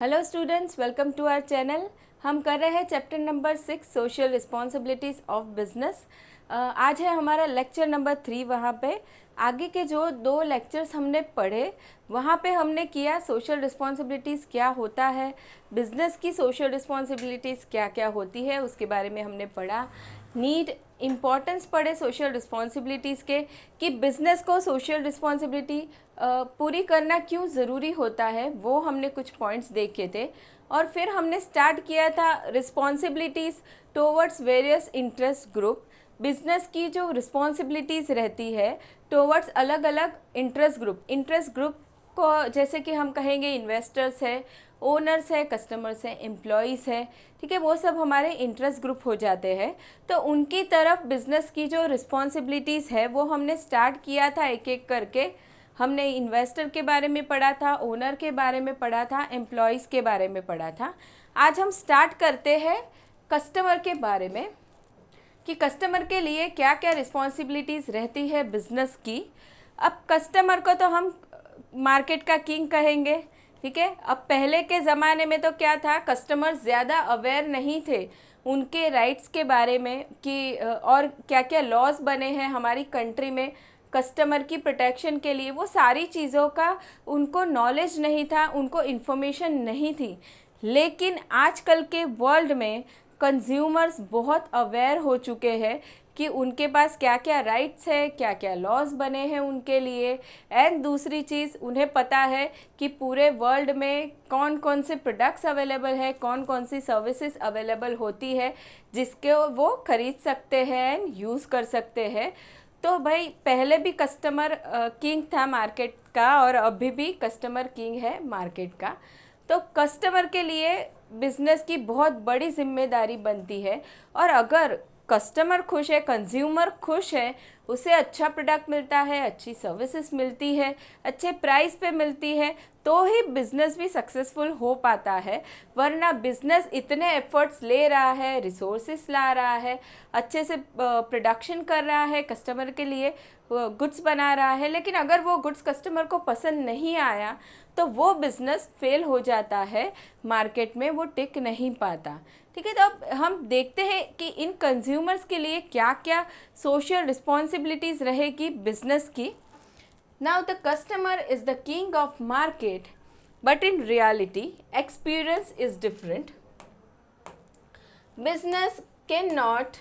Hello students, welcome to our channel. हम कर रहे हैं chapter number 6 social responsibilities of business. आज है हमारा लेक्चर नंबर 3। वहाँ पे आगे के जो 2 लेक्चर्स हमने पढ़े वहाँ पे हमने किया सोशल रिस्पॉन्सिबिलिटीज़ क्या होता है, बिज़नेस की सोशल रिस्पॉन्सिबिलिटीज़ क्या क्या होती है उसके बारे में हमने पढ़ा। नीड इम्पॉर्टेंस पढ़े सोशल रिस्पॉन्सिबिलिटीज़ के कि बिज़नेस को सोशल रिस्पॉन्सिबिलिटी पूरी करना क्यों ज़रूरी होता है, वो हमने कुछ पॉइंट्स देखे थे। और फिर हमने स्टार्ट किया था responsibilities towards various interest group. Business की जो रिस्पॉन्सिबिलिटीज़ रहती है टोवर्ड्स अलग अलग इंटरेस्ट ग्रुप को, जैसे कि हम कहेंगे इन्वेस्टर्स है, ओनर्स है, कस्टमर्स है, एम्प्लॉयज़ है, ठीक है, वो सब हमारे इंटरेस्ट ग्रुप हो जाते हैं। तो उनकी तरफ बिज़नेस की जो रिस्पॉन्सिबिलिटीज़ है वो हमने स्टार्ट किया था एक एक करके। हमने इन्वेस्टर के बारे में पढ़ा था, ओनर के बारे में पढ़ा था, एम्प्लॉयज़ के बारे में पढ़ा था। आज हम स्टार्ट करते हैं कस्टमर के बारे में कि कस्टमर के लिए क्या क्या रिस्पॉन्सिबिलिटीज़ रहती है बिज़नेस की। अब कस्टमर को तो हम मार्केट का किंग कहेंगे, ठीक है। अब पहले के ज़माने में तो क्या था, कस्टमर्स ज़्यादा अवेयर नहीं थे उनके राइट्स के बारे में कि और क्या क्या लॉज बने हैं हमारी कंट्री में कस्टमर की प्रोटेक्शन के लिए। वो सारी चीज़ों का उनको नॉलेज नहीं था, उनको इन्फॉर्मेशन नहीं थी। लेकिन आजकल के वर्ल्ड में कंज्यूमर्स बहुत अवेयर हो चुके हैं कि उनके पास क्या क्या राइट्स है, क्या क्या लॉज बने हैं उनके लिए। एंड दूसरी चीज़, उन्हें पता है कि पूरे वर्ल्ड में कौन कौन से प्रोडक्ट्स अवेलेबल है, कौन कौन सी सर्विसेज अवेलेबल होती है जिसके वो खरीद सकते हैं एंड यूज़ कर सकते हैं। तो भाई पहले भी कस्टमर किंग था मार्केट का और अभी भी कस्टमर किंग है मार्केट का। तो कस्टमर के लिए बिज़नेस की बहुत बड़ी जिम्मेदारी बनती है। और अगर कस्टमर खुश है, कंज्यूमर खुश है, उसे अच्छा प्रोडक्ट मिलता है, अच्छी सर्विसेज मिलती है, अच्छे प्राइस पे मिलती है, तो ही बिज़नेस भी सक्सेसफुल हो पाता है। वरना बिज़नेस इतने एफर्ट्स ले रहा है, रिसोर्सेस ला रहा है, अच्छे से प्रोडक्शन कर रहा है, कस्टमर के लिए गुड्स बना रहा है, लेकिन अगर वो गुड्स कस्टमर को पसंद नहीं आया तो वो बिज़नेस फेल हो जाता है, मार्केट में वो टिक नहीं पाता, ठीक है। तो अब हम देखते हैं कि इन कंज्यूमर्स के लिए क्या क्या सोशल रिस्पॉन्सिबिलिटीज़ रहेगी बिज़नेस की। Now the customer is the king of market, but in reality experience is different. Business can not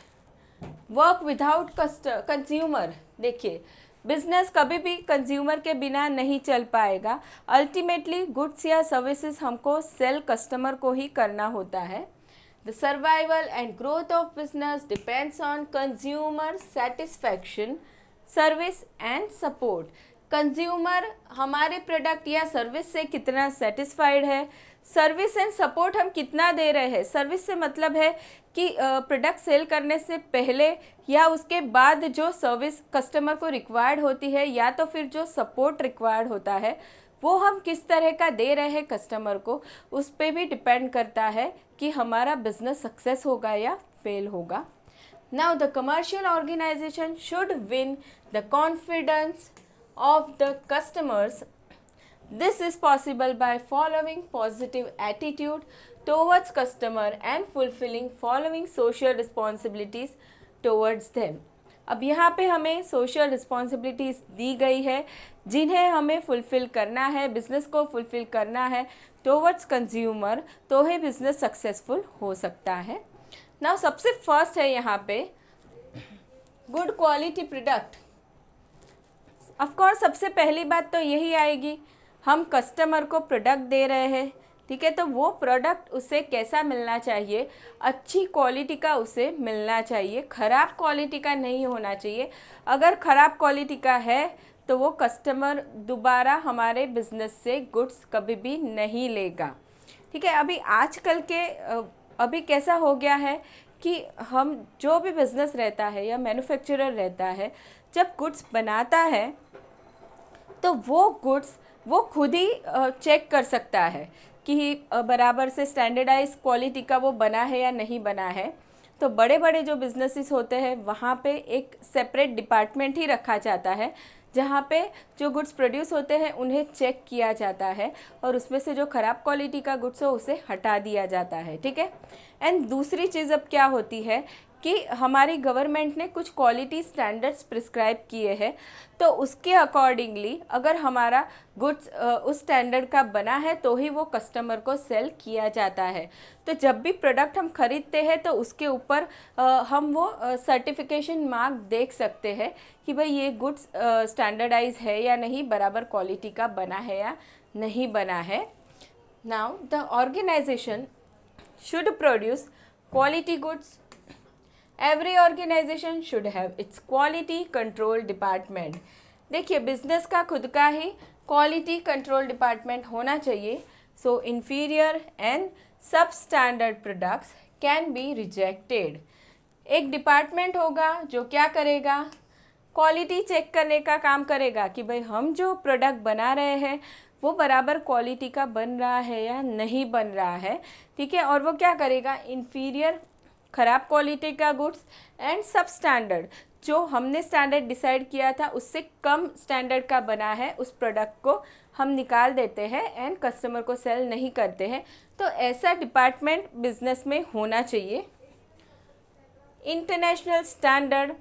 work without consumer. देखिए, बिजनेस कभी भी कंज्यूमर के बिना नहीं चल पाएगा। अल्टीमेटली गुड्स या सर्विसेज हमको सेल कस्टमर को ही करना होता है। The survival and growth of business depends on consumer satisfaction, service and support. Consumer हमारे प्रोडक्ट या सर्विस से कितना सेटिस्फाइड है, सर्विस एंड सपोर्ट हम कितना दे रहे हैं। सर्विस से मतलब है कि प्रोडक्ट सेल करने से पहले या उसके बाद जो सर्विस कस्टमर को रिक्वायर्ड होती है, या तो फिर जो सपोर्ट रिक्वायर्ड होता है, वो हम किस तरह का दे रहे हैं कस्टमर को, उस पर भी डिपेंड करता है कि हमारा बिजनेस सक्सेस होगा या फेल होगा। Now the commercial organization should win the confidence of the customers. This is possible by following positive attitude towards customer and fulfilling following social responsibilities towards them. अब यहाँ पे हमें सोशल रिस्पॉन्सिबिलिटीज़ दी गई है जिन्हें हमें फुलफ़िल करना है, बिज़नेस को फुलफ़िल करना है टोवर्ड्स कंज्यूमर, तो ही बिज़नेस सक्सेसफुल हो सकता है। नाउ सबसे फर्स्ट है यहाँ पे गुड क्वालिटी प्रोडक्ट। ऑफकोर्स सबसे पहली बात तो यही आएगी, हम कस्टमर को प्रोडक्ट दे रहे हैं, ठीक है, तो वो प्रोडक्ट उसे कैसा मिलना चाहिए, अच्छी क्वालिटी का उसे मिलना चाहिए, ख़राब क्वालिटी का नहीं होना चाहिए। अगर ख़राब क्वालिटी का है तो वो कस्टमर दोबारा हमारे बिज़नेस से गुड्स कभी भी नहीं लेगा, ठीक है। अभी आजकल के अभी कैसा हो गया है कि हम जो भी बिज़नेस रहता है या मैन्युफैक्चरर रहता है, जब गुड्स बनाता है तो वो गुड्स वो खुद ही चेक कर सकता है कि बराबर से स्टैंडर्डाइज क्वालिटी का वो बना है या नहीं बना है। तो बड़े बड़े जो बिजनेसेस होते हैं वहाँ पे एक सेपरेट डिपार्टमेंट ही रखा जाता है जहाँ पे जो गुड्स प्रोड्यूस होते हैं उन्हें चेक किया जाता है और उसमें से जो ख़राब क्वालिटी का गुड्स हो उसे हटा दिया जाता है, ठीक है। एंड दूसरी चीज़ अब क्या होती है कि हमारी गवर्नमेंट ने कुछ क्वालिटी स्टैंडर्ड्स प्रिस्क्राइब किए हैं, तो उसके अकॉर्डिंगली अगर हमारा गुड्स उस स्टैंडर्ड का बना है तो ही वो कस्टमर को सेल किया जाता है। तो जब भी प्रोडक्ट हम खरीदते हैं तो उसके ऊपर हम वो सर्टिफिकेशन मार्क देख सकते हैं कि भाई ये गुड्स स्टैंडर्डाइज है या नहीं, बराबर क्वालिटी का बना है या नहीं बना है। Now the organization should produce quality goods. Every organization should have its quality control department. देखिए, बिजनेस का खुद का ही क्वालिटी कंट्रोल डिपार्टमेंट होना चाहिए। So inferior and substandard products can be rejected. एक डिपार्टमेंट होगा जो क्या करेगा, क्वालिटी चेक करने का काम करेगा कि भाई हम जो प्रोडक्ट बना रहे हैं वो बराबर क्वालिटी का बन रहा है या नहीं बन रहा है, ठीक है। और वो क्या करेगा, इन्फीरियर ख़राब क्वालिटी का गुड्स एंड सब स्टैंडर्ड, जो हमने स्टैंडर्ड डिसाइड किया था उससे कम स्टैंडर्ड का बना है, उस प्रोडक्ट को हम निकाल देते हैं एंड कस्टमर को सेल नहीं करते हैं। तो ऐसा डिपार्टमेंट बिजनेस में होना चाहिए। इंटरनेशनल स्टैंडर्ड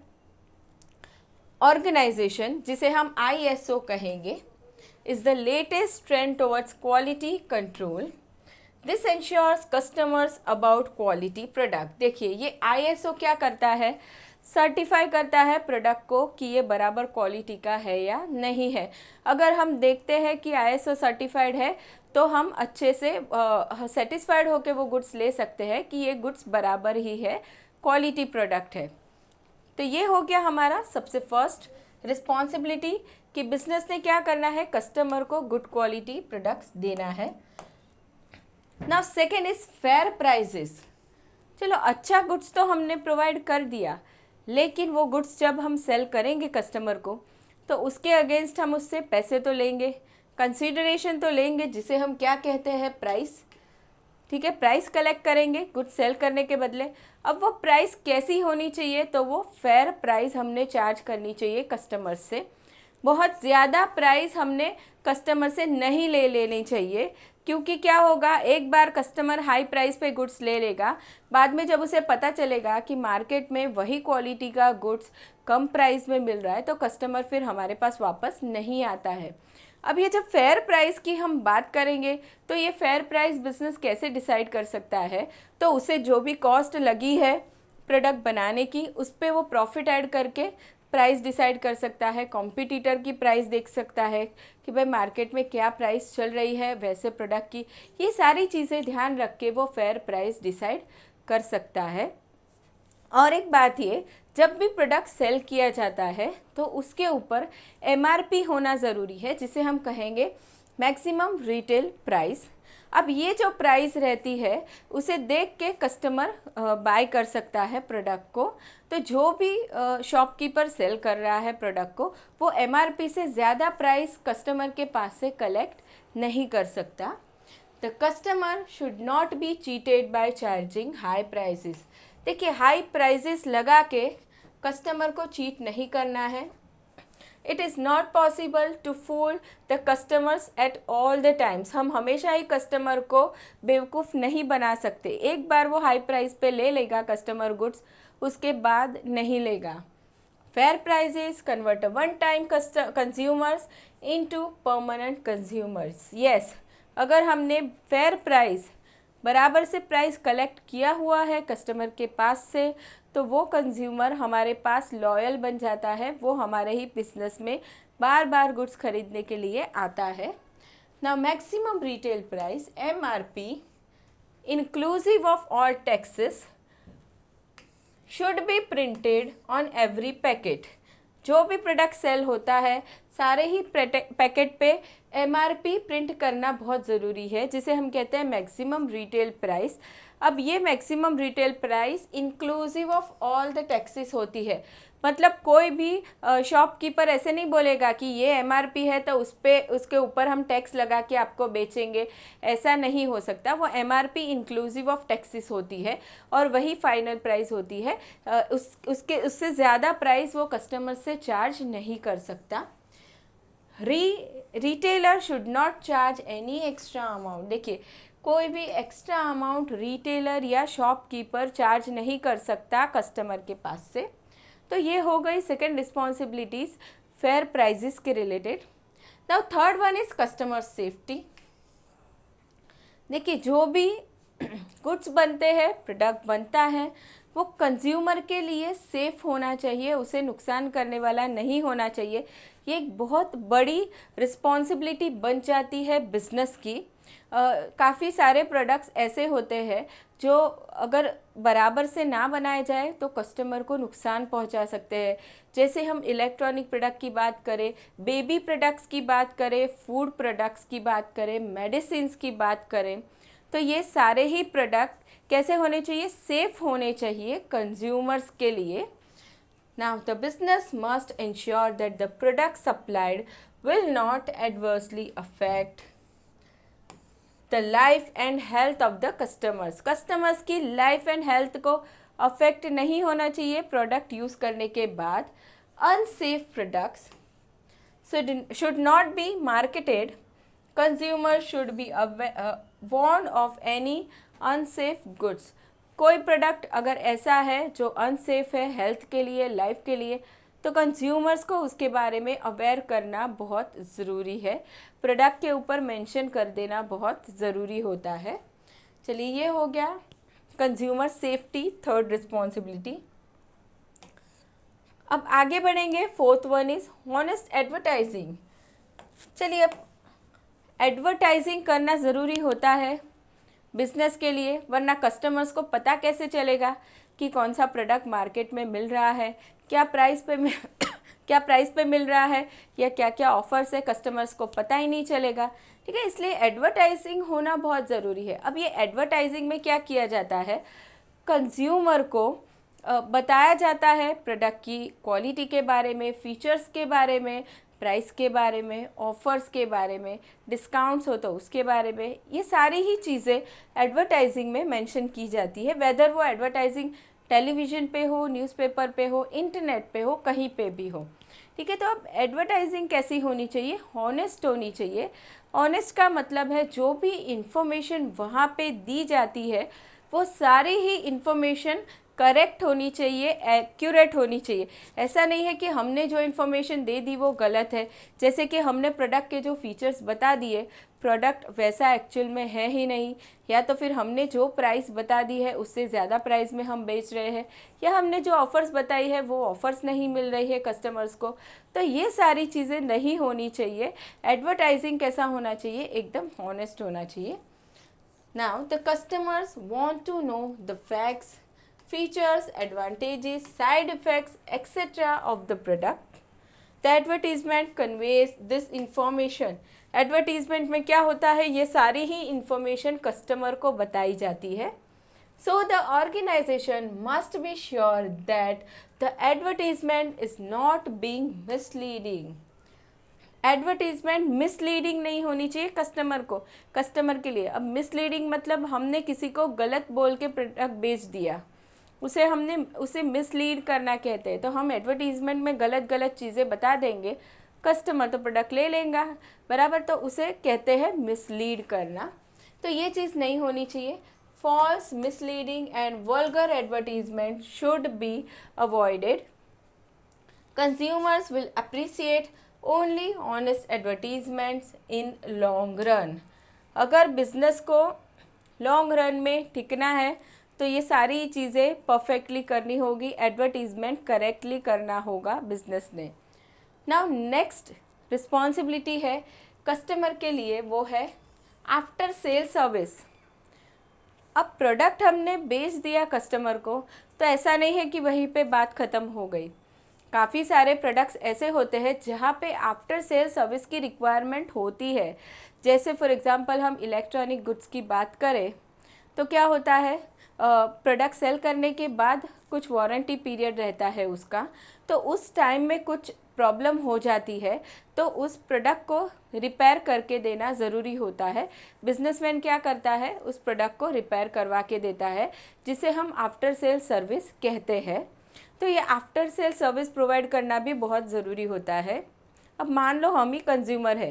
ऑर्गेनाइजेशन, जिसे हम ISO कहेंगे, is the latest trend towards quality control. This ensures customers about quality product. देखिए, ये ISO क्या करता है, सर्टिफाई करता है प्रोडक्ट को कि ये बराबर क्वालिटी का है या नहीं है। अगर हम देखते हैं कि ISO सर्टिफाइड है तो हम अच्छे से सेटिस्फाइड होकर वो गुड्स ले सकते हैं कि ये गुड्स बराबर ही है, क्वालिटी प्रोडक्ट है। तो ये हो गया हमारा सबसे फर्स्ट रिस्पॉन्सिबिलिटी कि बिजनेस ने क्या करना है, कस्टमर को गुड क्वालिटी प्रोडक्ट्स देना है। Now second is fair prices. चलो, अच्छा गुड्स तो हमने प्रोवाइड कर दिया, लेकिन वो गुड्स जब हम सेल करेंगे कस्टमर को तो उसके अगेंस्ट हम उससे पैसे तो लेंगे, कंसीडरेशन तो लेंगे, जिसे हम क्या कहते हैं, प्राइस, ठीक है। प्राइस कलेक्ट करेंगे गुड्स सेल करने के बदले। अब वो प्राइस कैसी होनी चाहिए, तो वो फेयर प्राइस हमने चार्ज करनी चाहिए कस्टमर से। बहुत ज़्यादा प्राइस हमने कस्टमर से नहीं ले लेनी चाहिए, क्योंकि क्या होगा, एक बार कस्टमर हाई प्राइस पे गुड्स ले लेगा, बाद में जब उसे पता चलेगा कि मार्केट में वही क्वालिटी का गुड्स कम प्राइस में मिल रहा है तो कस्टमर फिर हमारे पास वापस नहीं आता है। अब ये जब फेयर प्राइस की हम बात करेंगे तो ये फेयर प्राइस बिजनेस कैसे डिसाइड कर सकता है, तो उसे जो भी कॉस्ट लगी है प्रोडक्ट बनाने की उस पर वो प्रॉफिट ऐड करके प्राइस डिसाइड कर सकता है। कॉम्पिटिटर की प्राइस देख सकता है कि भाई मार्केट में क्या प्राइस चल रही है वैसे प्रोडक्ट की, ये सारी चीज़ें ध्यान रख के वो फेयर प्राइस डिसाइड कर सकता है। और एक बात ये, जब भी प्रोडक्ट सेल किया जाता है तो उसके ऊपर MRP होना ज़रूरी है, जिसे हम कहेंगे मैक्सिमम रिटेल प्राइस। अब ये जो प्राइस रहती है उसे देख के कस्टमर बाय कर सकता है प्रोडक्ट को। तो जो भी शॉपकीपर सेल कर रहा है प्रोडक्ट को, वो MRP से ज़्यादा प्राइस कस्टमर के पास से कलेक्ट नहीं कर सकता। The customer should not be cheated by charging high prices. देखिए, हाई प्राइसेस लगा के कस्टमर को चीट नहीं करना है। It is not possible to fool the customers at all the times. हम हमेशा ही कस्टमर को बेवकूफ़ नहीं बना सकते। एक बार वो हाई प्राइस पे ले लेगा कस्टमर गुड्स, उसके बाद नहीं लेगा। Fair prices convert one time consumers into permanent consumers. Yes, अगर हमने फेयर प्राइस, बराबर से प्राइस कलेक्ट किया हुआ है कस्टमर के पास से, तो वो कंज्यूमर हमारे पास लॉयल बन जाता है, वो हमारे ही बिजनेस में बार बार गुड्स खरीदने के लिए आता है। Now maximum retail price MRP inclusive of all taxes should be printed on every packet. जो भी प्रोडक्ट सेल होता है सारे ही पैकेट पे MRP प्रिंट करना बहुत ज़रूरी है, जिसे हम कहते हैं मैक्सिमम रिटेल प्राइस। अब ये maximum retail price inclusive of all the taxes होती है, मतलब कोई भी शॉपकीपर ऐसे नहीं बोलेगा कि ये MRP है तो उसके ऊपर हम टैक्स लगा के आपको बेचेंगे, ऐसा नहीं हो सकता। वो MRP इंक्लूसिव ऑफ टैक्सेस होती है और वही फाइनल प्राइस होती है। उससे ज़्यादा प्राइस वो कस्टमर से चार्ज नहीं कर सकता। Retailer should not charge any extra amount. देखिए, कोई भी एक्स्ट्रा अमाउंट रिटेलर या शॉपकीपर चार्ज नहीं कर सकता कस्टमर के पास से। तो ये हो गई सेकंड रिस्पॉन्सिबिलिटीज़ फेयर प्राइजेस के related. Now third one is customer safety. देखिए, जो भी गुड्स बनते हैं, प्रोडक्ट बनता है, वो कंज्यूमर के लिए सेफ़ होना चाहिए, उसे नुकसान करने वाला नहीं होना चाहिए। ये एक बहुत बड़ी रिस्पॉन्सिबिलिटी बन जाती है बिज़नेस की। काफ़ी सारे प्रोडक्ट्स ऐसे होते हैं जो अगर बराबर से ना बनाए जाए तो कस्टमर को नुकसान पहुंचा सकते हैं। जैसे हम इलेक्ट्रॉनिक प्रोडक्ट की बात करें, बेबी प्रोडक्ट्स की बात करें, फूड प्रोडक्ट्स की बात करें, मेडिसिन्स की बात करें, तो ये सारे ही प्रोडक्ट कैसे होने चाहिए? सेफ़ होने चाहिए कंज्यूमर्स के लिए। Now the business must ensure that the product supplied will not adversely affect the life and health of the customers। Customers की लाइफ एंड हेल्थ को अफेक्ट नहीं होना चाहिए प्रोडक्ट यूज़ करने के बाद। Unsafe products should not be marketed। Consumers should be warned of any unsafe goods। कोई product अगर ऐसा है जो अनसेफ है हेल्थ के लिए, लाइफ के लिए, तो कंज्यूमर्स को उसके बारे में अवेयर करना बहुत ज़रूरी है। प्रोडक्ट के ऊपर मेंशन कर देना बहुत ज़रूरी होता है। चलिए, ये हो गया कंज्यूमर सेफ्टी, थर्ड रिस्पॉन्सिबिलिटी। अब आगे बढ़ेंगे। Fourth one is honest advertising. चलिए, अब एडवर्टाइजिंग करना ज़रूरी होता है बिज़नेस के लिए, वरना कस्टमर्स को पता कैसे चलेगा कि कौन सा प्रोडक्ट मार्केट में मिल रहा है, क्या प्राइस पे मिल रहा है, या क्या क्या ऑफ़र्स है, कस्टमर्स को पता ही नहीं चलेगा। ठीक है, इसलिए एडवर्टाइजिंग होना बहुत ज़रूरी है। अब ये एडवर्टाइजिंग में क्या किया जाता है? कंज्यूमर को बताया जाता है प्रोडक्ट की क्वालिटी के बारे में, फीचर्स के बारे में, प्राइस के बारे में, ऑफ़र्स के बारे में, डिस्काउंट्स हो तो उसके बारे में। ये सारी ही चीज़ें एडवर्टाइजिंग में मेंशन की जाती है, वेदर वो एडवर्टाइजिंग टेलीविज़न पे हो, न्यूज़पेपर पे हो, इंटरनेट पे हो, कहीं पे भी हो। ठीक है, तो अब एडवर्टाइजिंग कैसी होनी चाहिए? हॉनेस्ट होनी चाहिए। ऑनेस्ट का मतलब है जो भी इंफॉर्मेशन वहाँ पे दी जाती है वो सारी ही इंफॉर्मेशन करेक्ट होनी चाहिए, एक्यूरेट होनी चाहिए। ऐसा नहीं है कि हमने जो इन्फॉर्मेशन दे दी वो गलत है। जैसे कि हमने प्रोडक्ट के जो फीचर्स बता दिए, प्रोडक्ट वैसा एक्चुअल में है ही नहीं, या तो फिर हमने जो प्राइस बता दी है उससे ज़्यादा प्राइस में हम बेच रहे हैं, या हमने जो ऑफ़र्स बताई है वो ऑफ़र्स नहीं मिल रही है कस्टमर्स को। तो ये सारी चीज़ें नहीं होनी चाहिए। एडवर्टाइजिंग कैसा होना चाहिए? एकदम हॉनेस्ट होना चाहिए। Now the customers want to know the facts, features, advantages, side effects, etc. of the product. The advertisement conveys this information। Advertisement में क्या होता है? ये सारी ही information customer को बताई जाती है। So the organization must be sure that the advertisement is not being misleading। Advertisement misleading नहीं होनी चाहिए कस्टमर के लिए। अब मिसलीडिंग मतलब हमने किसी को गलत बोल के प्रोडक्ट बेच दिया, उसे मिसलीड करना कहते हैं। तो हम एडवर्टीज़मेंट में गलत चीज़ें बता देंगे, कस्टमर तो प्रोडक्ट ले लेगा बराबर, तो उसे कहते हैं मिसलीड करना। तो ये चीज़ नहीं होनी चाहिए। False, misleading and vulgar advertisement should be avoided. Consumers will appreciate only honest advertisements in long run. अगर बिजनेस को लॉन्ग रन में टिकना है तो ये सारी चीज़ें परफेक्टली करनी होगी, एडवर्टीज़मेंट करेक्टली करना होगा बिजनेस ने। नाउ नेक्स्ट रिस्पॉन्सिबिलिटी है कस्टमर के लिए, वो है आफ्टर सेल सर्विस। अब प्रोडक्ट हमने बेच दिया कस्टमर को, तो ऐसा नहीं है कि वहीं पे बात ख़त्म हो गई। काफ़ी सारे प्रोडक्ट्स ऐसे होते हैं जहाँ पे आफ्टर सेल सर्विस की रिक्वायरमेंट होती है। जैसे फॉर एग्ज़ाम्पल हम इलेक्ट्रॉनिक गुड्स की बात करें तो क्या होता है, प्रोडक्ट सेल करने के बाद कुछ वारंटी पीरियड रहता है उसका, तो उस टाइम में कुछ प्रॉब्लम हो जाती है तो उस प्रोडक्ट को रिपेयर करके देना ज़रूरी होता है। बिजनेसमैन क्या करता है, उस प्रोडक्ट को रिपेयर करवा के देता है, जिसे हम आफ्टर सेल सर्विस कहते हैं। तो ये आफ्टर सेल सर्विस प्रोवाइड करना भी बहुत ज़रूरी होता है अब मान लो हम ही कंज्यूमर है,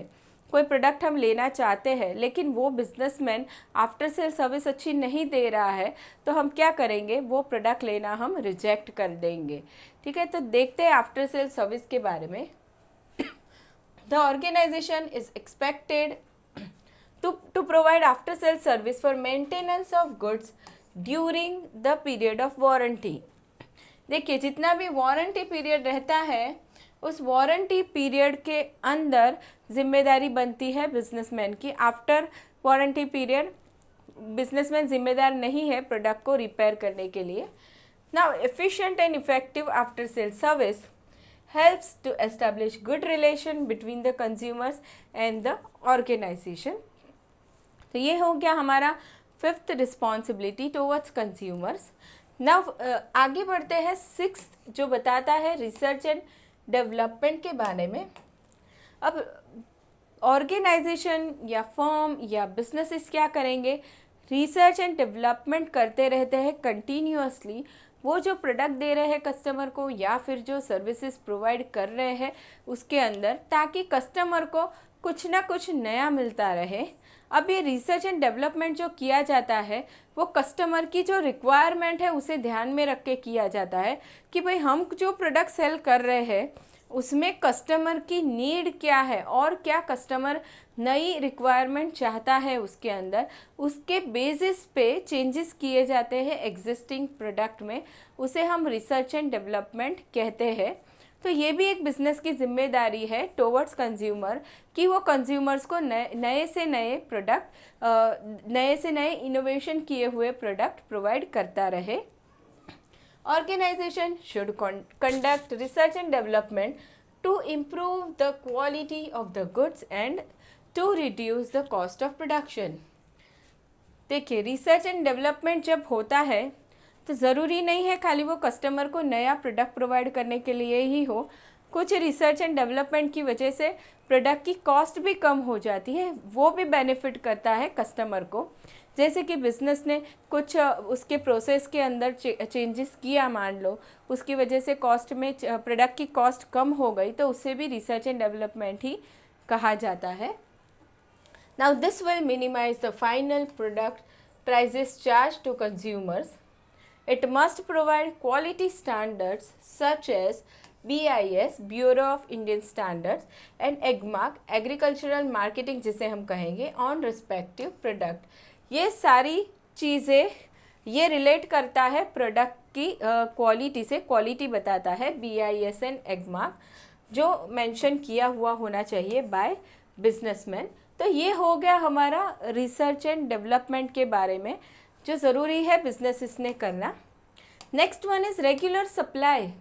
कोई प्रोडक्ट हम लेना चाहते हैं लेकिन वो बिजनेसमैन आफ्टर सेल सर्विस अच्छी नहीं दे रहा है, तो हम क्या करेंगे, वो प्रोडक्ट लेना हम रिजेक्ट कर देंगे। ठीक है, तो देखते हैं आफ्टर सेल सर्विस के बारे में। The organization is expected to provide after sale service for maintenance of goods during the period of warranty। देखिए, जितना भी वारंटी पीरियड रहता है उस वारंटी पीरियड के अंदर जिम्मेदारी बनती है बिजनेसमैन की। आफ्टर वारंटी पीरियड बिजनेसमैन जिम्मेदार नहीं है प्रोडक्ट को रिपेयर करने के लिए। Now efficient and effective after sale service helps to establish good relation between the consumers and the organization। तो ये हो गया हमारा fifth responsibility towards consumers. Now आगे बढ़ते हैं सिक्स्थ, जो बताता है रिसर्च एंड डेवलपमेंट के बारे में। अब ऑर्गेनाइजेशन या फर्म या बिजनेसेस क्या करेंगे, रिसर्च एंड डेवलपमेंट करते रहते हैं कंटिन्यूअसली। वो जो प्रोडक्ट दे रहे हैं कस्टमर को या फिर जो सर्विसेज प्रोवाइड कर रहे हैं उसके अंदर, ताकि कस्टमर को कुछ ना कुछ नया मिलता रहे। अब ये रिसर्च एंड डेवलपमेंट जो किया जाता है वो कस्टमर की जो रिक्वायरमेंट है उसे ध्यान में रख के किया जाता है कि भाई हम जो प्रोडक्ट सेल कर रहे हैं उसमें कस्टमर की नीड क्या है और क्या कस्टमर नई रिक्वायरमेंट चाहता है उसके अंदर, उसके बेसिस पे चेंजेस किए जाते हैं एग्जिस्टिंग प्रोडक्ट में। उसे हम रिसर्च एंड डेवलपमेंट कहते हैं। तो ये भी एक बिज़नेस की जिम्मेदारी है टुवर्ड्स कंज्यूमर कि वो कंज्यूमर्स को नए से नए प्रोडक्ट, नए से नए इनोवेशन किए हुए प्रोडक्ट प्रोवाइड करता रहे। Organization should conduct research and development to improve the quality of the goods and to reduce the cost of production। देखिए, रिसर्च एंड डेवलपमेंट जब होता है तो ज़रूरी नहीं है खाली वो कस्टमर को नया प्रोडक्ट प्रोवाइड करने के लिए ही हो। कुछ रिसर्च एंड डेवलपमेंट की वजह से प्रोडक्ट की कॉस्ट भी कम हो जाती है, वो भी बेनिफिट करता है कस्टमर को। जैसे कि बिज़नेस ने कुछ उसके प्रोसेस के अंदर चेंजेस किया, मान लो उसकी वजह से कॉस्ट में प्रोडक्ट की कॉस्ट कम हो गई, तो उसे भी रिसर्च एंड डेवलपमेंट ही कहा जाता है। Now this will minimize the final product prices charge to consumers. It must provide quality standards such as BIS bureau of Indian standards and Agmark agricultural marketing जिसे हम कहेंगे ऑन रिस्पेक्टिव प्रोडक्ट। ये सारी चीज़ें ये रिलेट करता है प्रोडक्ट की क्वालिटी से, क्वालिटी बताता है BIS एंड एगमार्क जो मेंशन किया हुआ होना चाहिए बाय बिजनेसमैन। तो ये हो गया हमारा रिसर्च एंड डेवलपमेंट के बारे में जो ज़रूरी है बिजनेसेस ने करना। Next one is regular supply.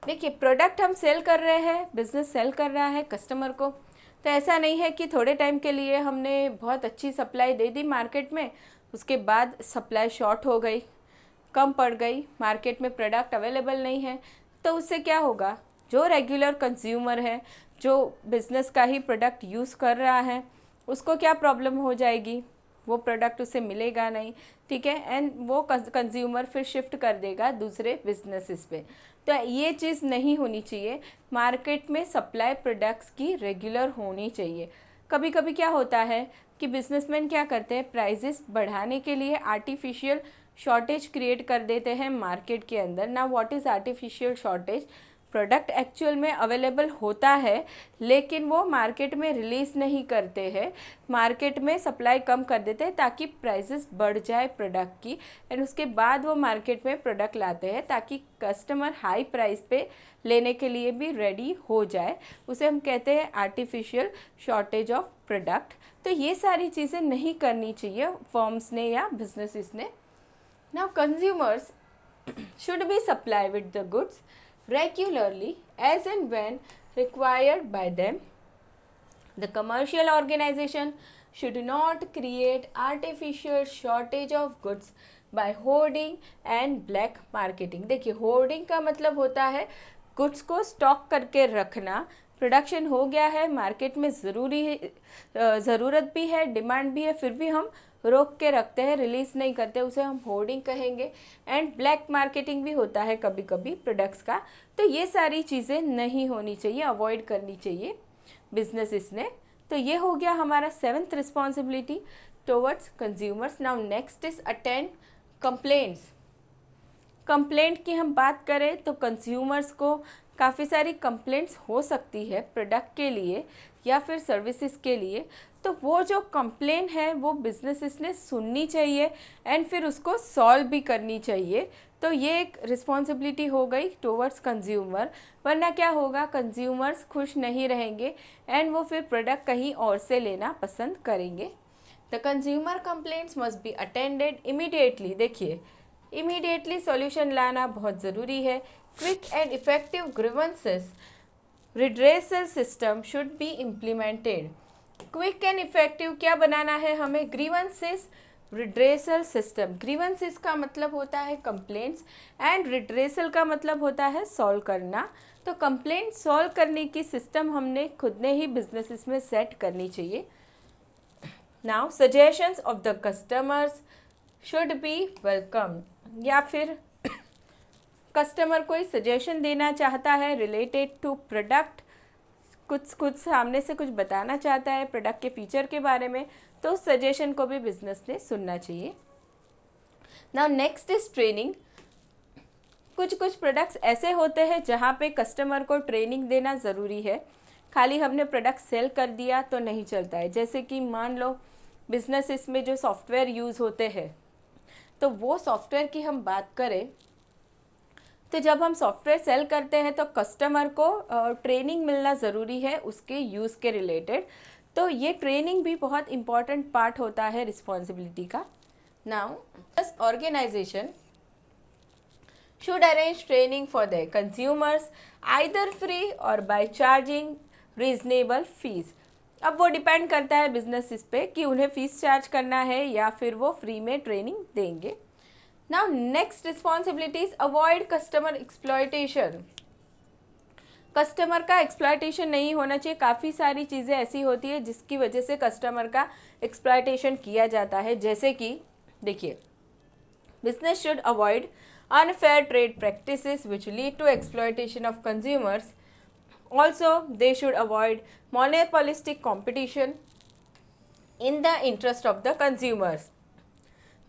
देखिए, प्रोडक्ट हम सेल कर रहे हैं, बिजनेस सेल कर रहा है कस्टमर को, तो ऐसा नहीं है कि थोड़े टाइम के लिए हमने बहुत अच्छी सप्लाई दे दी मार्केट में, उसके बाद सप्लाई शॉर्ट हो गई, कम पड़ गई, मार्केट में प्रोडक्ट अवेलेबल नहीं है, तो उससे क्या होगा, जो रेगुलर कंज्यूमर है जो बिज़नेस का ही प्रोडक्ट यूज़ कर रहा है उसको क्या प्रॉब्लम हो जाएगी, वो प्रोडक्ट उसे मिलेगा नहीं। ठीक है, एंड वो कंज्यूमर फिर शिफ्ट कर देगा दूसरे बिजनेसेस पे। तो ये चीज़ नहीं होनी चाहिए। मार्केट में सप्लाई प्रोडक्ट्स की रेगुलर होनी चाहिए। कभी कभी क्या होता है कि बिजनेसमैन क्या करते हैं, प्राइजेस बढ़ाने के लिए आर्टिफिशियल शॉर्टेज क्रिएट कर देते हैं मार्केट के अंदर। ना what is artificial shortage, product actual में अवेलेबल होता है लेकिन वो मार्केट में रिलीज़ नहीं करते हैं, मार्केट में सप्लाई कम कर देते हैं ताकि प्राइसेस बढ़ जाए प्रोडक्ट की, एंड उसके बाद वो मार्केट में प्रोडक्ट लाते हैं ताकि कस्टमर हाई प्राइस पे लेने के लिए भी रेडी हो जाए। उसे हम कहते हैं आर्टिफिशियल शॉर्टेज ऑफ प्रोडक्ट। तो ये सारी चीज़ें नहीं करनी चाहिए फर्म्स ने या बिजनेसेस ने। Now consumers should be supply with the goods regularly as and when required by them. The commercial organization should not create artificial shortage of goods by hoarding and black marketing। देखिए, hoarding का मतलब होता है goods को stock करके रखना। Production हो गया है, मार्केट में ज़रूरत भी है, डिमांड भी है, फिर भी हम रोक के रखते हैं, रिलीज़ नहीं करते, उसे हम होर्डिंग कहेंगे। एंड ब्लैक मार्केटिंग भी होता है कभी कभी प्रोडक्ट्स का। तो ये सारी चीज़ें नहीं होनी चाहिए, अवॉइड करनी चाहिए बिजनेसेस ने। तो ये हो गया हमारा 7th responsibility towards consumers. Now next is attend complaints. Complaint की हम बात करें तो कंज्यूमर्स को काफ़ी सारी कंप्लेंट्स हो सकती है प्रोडक्ट के लिए या फिर सर्विसेज के लिए। तो वो जो कंप्लेन है वो बिजनेसेस ने सुननी चाहिए एंड फिर उसको सॉल्व भी करनी चाहिए। तो ये एक रिस्पॉन्सिबिलिटी हो गई टुवर्ड्स कंज्यूमर, वरना क्या होगा, कंज्यूमर्स खुश नहीं रहेंगे एंड वो फिर प्रोडक्ट कहीं और से लेना पसंद करेंगे। The consumer complaints must be attended immediately. देखिए, इमीडिएटली सॉल्यूशन लाना बहुत ज़रूरी है। Quick and effective grievances redressal system should be implemented. Quick and effective क्या बनाना है हमें, ग्रीवेंसेस रिड्रेसल सिस्टम। ग्रीवेंसेस का मतलब होता है कंप्लेंट्स एंड रिड्रेसल का मतलब होता है सॉल्व करना। तो कंप्लेंट सॉल्व करने की सिस्टम हमने खुद ने ही बिजनेसेस में सेट करनी चाहिए। Now suggestions of the customers should be welcome. या फिर कस्टमर कोई सजेशन देना चाहता है रिलेटेड टू प्रोडक्ट, कुछ सामने से कुछ बताना चाहता है प्रोडक्ट के फीचर के बारे में, तो उस सजेशन को भी बिजनेस ने सुनना चाहिए। Now next is training. कुछ प्रोडक्ट्स ऐसे होते हैं जहाँ पे कस्टमर को ट्रेनिंग देना ज़रूरी है। खाली हमने प्रोडक्ट सेल कर दिया तो नहीं चलता है। जैसे कि मान लो बिजनेस में जो सॉफ्टवेयर यूज़ होते हैं, तो वो सॉफ्टवेयर की हम बात करें तो जब हम सॉफ्टवेयर सेल करते हैं तो कस्टमर को ट्रेनिंग मिलना ज़रूरी है उसके यूज़ के रिलेटेड। तो ये ट्रेनिंग भी बहुत इम्पॉर्टेंट पार्ट होता है रिस्पॉन्सिबिलिटी का। Now organization should arrange training for their consumers either free or by charging reasonable fees। अब वो डिपेंड करता है बिजनेस इस पे कि उन्हें फीस चार्ज करना है या फिर वो फ्री में ट्रेनिंग देंगे। Now next responsibilities avoid customer exploitation. Customer का एक्सप्लॉयटेशन नहीं होना चाहिए। काफ़ी सारी चीज़ें ऐसी होती है जिसकी वजह से कस्टमर का एक्सप्लॉयटेशन किया जाता है। जैसे कि देखिए, business should avoid unfair trade practices which lead to exploitation of consumers. Also, they should avoid monopolistic competition in the interest of the consumers.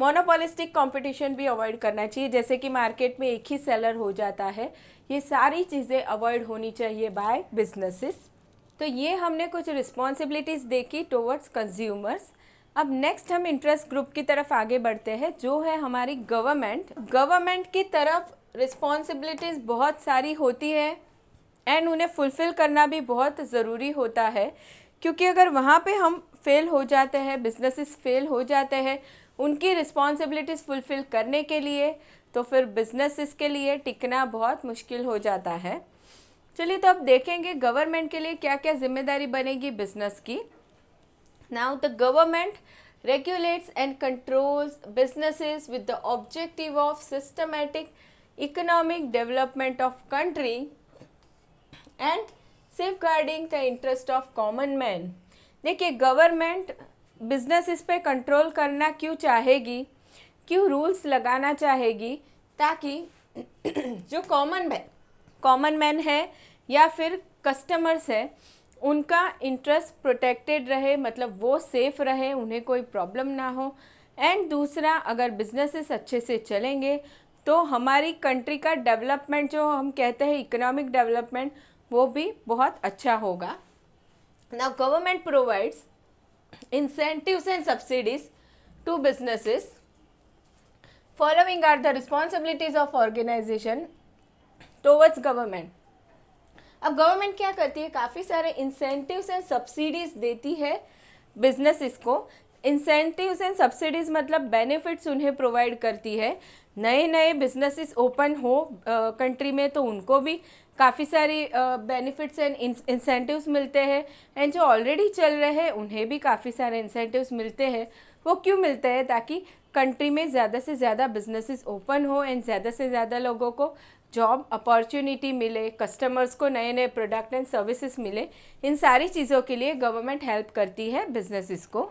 Monopolistic competition भी अवॉइड करना चाहिए, जैसे कि मार्केट में एक ही सेलर हो जाता है। ये सारी चीज़ें अवॉइड होनी चाहिए बाय बिजनेसेस। तो ये हमने कुछ रिस्पॉन्सिबिलिटीज़ देखी टुवर्ड्स कंज्यूमर्स। अब नेक्स्ट हम इंटरेस्ट ग्रुप की तरफ आगे बढ़ते हैं, जो है हमारी गवर्नमेंट। गवर्नमेंट की तरफ रिस्पॉन्सिबिलिटीज़ बहुत सारी होती है एंड उन्हें फुलफ़िल करना भी बहुत ज़रूरी होता है, क्योंकि अगर वहाँ पे हम फेल हो जाते हैं, बिजनेसेस फेल हो जाते हैं उनकी रिस्पॉन्सिबिलिटीज़ फुलफ़िल करने के लिए, तो फिर बिजनेसेस के लिए टिकना बहुत मुश्किल हो जाता है। चलिए, तो अब देखेंगे गवर्नमेंट के लिए क्या क्या जिम्मेदारी बनेगी बिजनेस की। Now the government regulates and controls businesses with the objective of systematic economic development of country and safeguarding the interest of common man। देखिए, गवर्नमेंट बिजनेस इस पे कंट्रोल करना क्यों चाहेगी, क्यों रूल्स लगाना चाहेगी, ताकि जो कॉमन मैन है या फिर कस्टमर्स है उनका इंटरेस्ट प्रोटेक्टेड रहे, मतलब वो सेफ़ रहे, उन्हें कोई प्रॉब्लम ना हो। एंड दूसरा, अगर बिजनेसेस अच्छे से चलेंगे तो हमारी कंट्री का डेवलपमेंट, जो हम कहते हैं इकोनॉमिक डेवलपमेंट, वो भी बहुत अच्छा होगा। Now government provides incentives and subsidies to businesses. Following are the responsibilities of organization towards government। अब गवर्नमेंट क्या करती है, काफ़ी सारे इंसेंटिव्स एंड सब्सिडीज़ देती है बिजनेसेस को। इंसेंटिव्स एंड सब्सिडीज़ मतलब बेनिफिट्स उन्हें प्रोवाइड करती है। नए बिजनेसेस ओपन हो कंट्री में तो उनको भी काफ़ी सारी बेनिफिट्स एंड इंसेंटिव्स मिलते हैं, एंड जो ऑलरेडी चल रहे हैं उन्हें भी काफ़ी सारे इंसेंटिव्स मिलते हैं। वो क्यों मिलते हैं, ताकि कंट्री में ज़्यादा से ज़्यादा बिजनेसेस ओपन हो एंड ज़्यादा से ज़्यादा लोगों को जॉब अपॉर्चुनिटी मिले, कस्टमर्स को नए प्रोडक्ट एंड सर्विसेज मिले। इन सारी चीज़ों के लिए गवर्नमेंट हेल्प करती है बिजनेसेस को।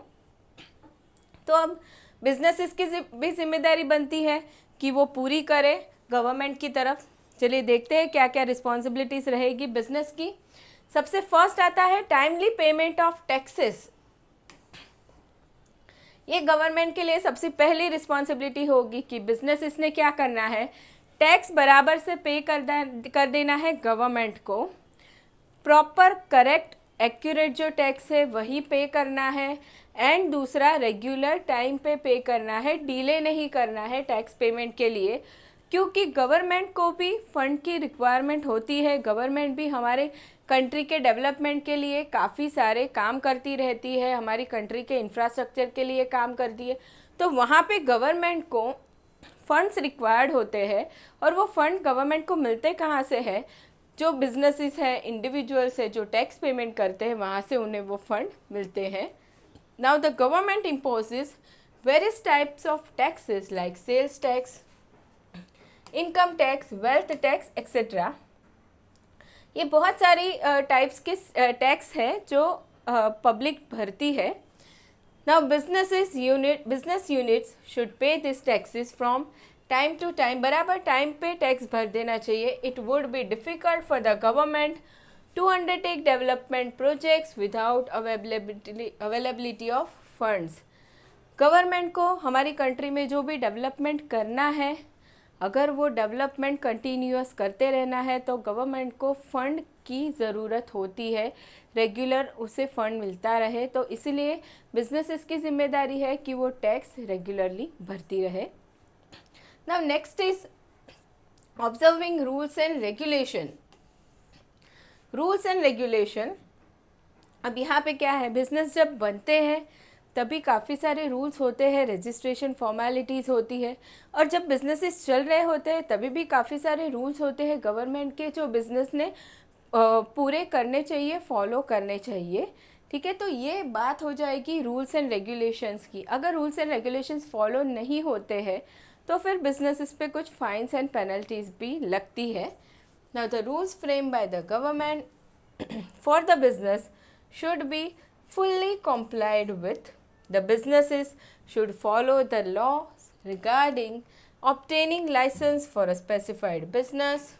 तो अब बिजनेसेस की भी जिम्मेदारी बनती है कि वो पूरी करे गवर्नमेंट की तरफ। चलिए देखते हैं क्या क्या रिस्पॉन्सिबिलिटीज रहेगी बिजनेस की। सबसे फर्स्ट आता है टाइमली पेमेंट ऑफ टैक्सेस। ये गवर्नमेंट के लिए सबसे पहली रिस्पॉन्सिबिलिटी होगी कि बिजनेस इसने क्या करना है, टैक्स बराबर से पे कर देना है गवर्नमेंट को। प्रॉपर करेक्ट एक्यूरेट जो टैक्स है वही पे करना है, एंड दूसरा रेगुलर टाइम पे करना है, डिले नहीं करना है टैक्स पेमेंट के लिए, क्योंकि गवर्नमेंट को भी फंड की रिक्वायरमेंट होती है। गवर्नमेंट भी हमारे कंट्री के डेवलपमेंट के लिए काफ़ी सारे काम करती रहती है, हमारी कंट्री के इंफ्रास्ट्रक्चर के लिए काम करती है। तो वहाँ पे गवर्नमेंट को फंड्स रिक्वायर्ड होते हैं, और वो फंड गवर्नमेंट को मिलते कहाँ से है, जो बिजनेसेस हैं, इंडिविजुअल्स है जो टैक्स पेमेंट करते हैं, वहाँ से उन्हें वो फंड मिलते हैं। Now the government imposes various types of taxes like sales tax, income tax, wealth tax etcetera. ये बहुत सारी टाइप्स के टैक्स है जो पब्लिक भरती है। Now business units should pay this taxes from time to time. बराबर टाइम पे टैक्स भर देना चाहिए। It would be difficult for the government to undertake development projects without availability of funds. Government को हमारी कंट्री में जो भी डेवलपमेंट करना है, अगर वो डेवलपमेंट कंटिन्यूअस करते रहना है तो गवर्नमेंट को फंड की ज़रूरत होती है, रेगुलर उसे फंड मिलता रहे। तो इसीलिए बिजनेसेस की जिम्मेदारी है कि वो टैक्स रेगुलरली भरती रहे। Now next is observing rules and regulation. Rules and regulation, अब यहाँ पे क्या है, बिजनेस जब बनते हैं तभी काफ़ी सारे रूल्स होते हैं, रजिस्ट्रेशन फॉर्मेलिटीज़ होती है, और जब बिजनेसेस चल रहे होते हैं तभी भी काफ़ी सारे रूल्स होते हैं गवर्नमेंट के, जो बिज़नेस ने पूरे करने चाहिए, फॉलो करने चाहिए। ठीक है, तो ये बात हो जाएगी रूल्स एंड रेगुलेशंस की। अगर रूल्स एंड रेगुलेशंस फॉलो नहीं होते हैं तो फिर बिजनेसेस पे कुछ फाइन्स एंड पेनल्टीज़ भी लगती है। Now the rules frame by the government for the business should be fully complied with. The businesses should follow the laws regarding obtaining license for a specified business,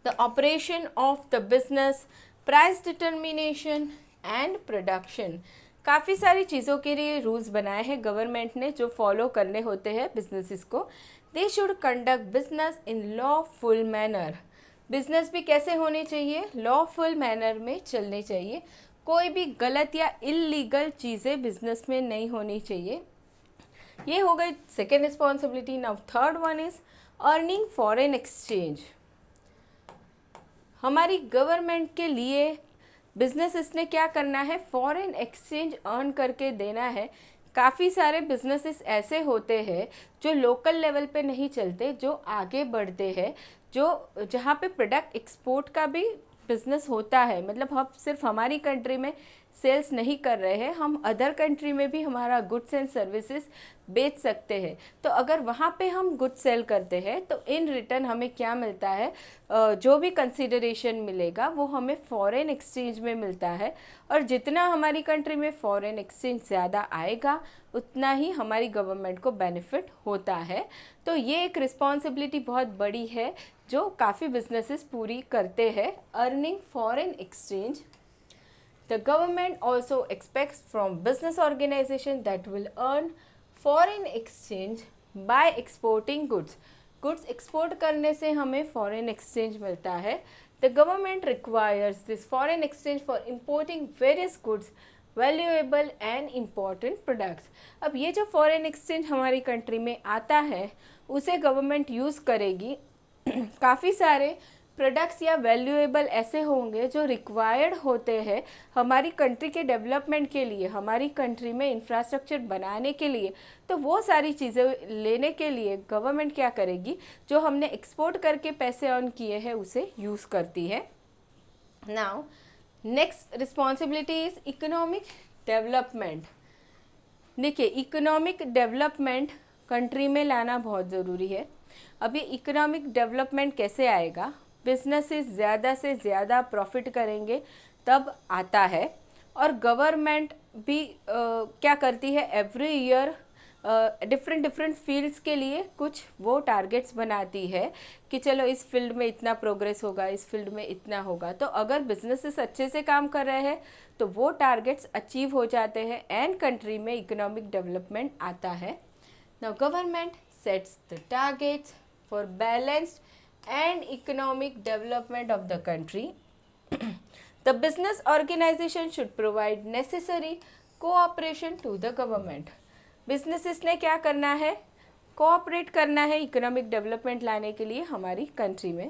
the operation of the business, price determination and production. काफ़ी सारी चीज़ों के लिए rules बनाए हैं government ने जो follow करने होते हैं बिजनेसेस को। They should conduct business in lawful manner. Business भी कैसे होने चाहिए, लॉफुल मैनर में चलने चाहिए। कोई भी गलत या इलीगल चीज़ें बिजनेस में नहीं होनी चाहिए। ये हो गई second responsibility. Now third one is earning foreign exchange. हमारी गवर्नमेंट के लिए बिजनेस ने क्या करना है, फॉरेन एक्सचेंज अर्न करके देना है। काफ़ी सारे बिजनेसेस ऐसे होते हैं जो लोकल लेवल पे नहीं चलते, जो आगे बढ़ते हैं, जो जहाँ पे प्रोडक्ट एक्सपोर्ट का भी बिजनेस होता है। मतलब हम सिर्फ हमारी कंट्री में सेल्स नहीं कर रहे हैं, हम अदर कंट्री में भी हमारा गुड्स एंड सर्विसेज बेच सकते हैं। तो अगर वहाँ पे हम गुड्स सेल करते हैं तो इन रिटर्न हमें क्या मिलता है, जो भी कंसिडरेशन मिलेगा वो हमें फॉरेन एक्सचेंज में मिलता है, और जितना हमारी कंट्री में फॉरेन एक्सचेंज ज़्यादा आएगा उतना ही हमारी गवर्नमेंट को बेनिफिट होता है। तो ये एक रिस्पॉन्सिबिलिटी बहुत बड़ी है जो काफ़ी बिजनेसेस पूरी करते हैं, earning foreign exchange. The government also expects from business organization that will earn foreign exchange by exporting goods. Goods export करने से हमें foreign exchange मिलता है। The government requires this foreign exchange for importing various goods, valuable and important products. अब ये जो foreign exchange हमारी country में आता है उसे गवर्नमेंट यूज़ करेगी। काफ़ी सारे प्रोडक्ट्स या वैल्यूएबल ऐसे होंगे जो रिक्वायर्ड होते हैं हमारी कंट्री के डेवलपमेंट के लिए, हमारी कंट्री में इंफ्रास्ट्रक्चर बनाने के लिए। तो वो सारी चीज़ें लेने के लिए गवर्नमेंट क्या करेगी, जो हमने एक्सपोर्ट करके पैसे अर्न किए हैं उसे यूज़ करती है। Now next responsibility is economic development. देखिए, इकोनॉमिक डेवलपमेंट कंट्री में लाना बहुत ज़रूरी है। अब ये इकोनॉमिक डेवलपमेंट कैसे आएगा, बिजनेसेस ज़्यादा से ज़्यादा प्रॉफिट करेंगे तब आता है, और गवर्नमेंट भी क्या करती है, every year different different fields के लिए कुछ वो टारगेट्स बनाती है कि चलो इस फील्ड में इतना प्रोग्रेस होगा, इस फील्ड में इतना होगा। तो अगर बिजनेसेस अच्छे से काम कर रहे हैं तो वो टारगेट्स अचीव हो जाते हैं एंड कंट्री में इकोनॉमिक डेवलपमेंट आता है। Now government sets the targets for balanced and economic development of the country. The business organization should provide necessary cooperation to the government. Businesses ने क्या करना है, कोऑपरेट करना है इकोनॉमिक डेवलपमेंट लाने के लिए हमारी कंट्री में।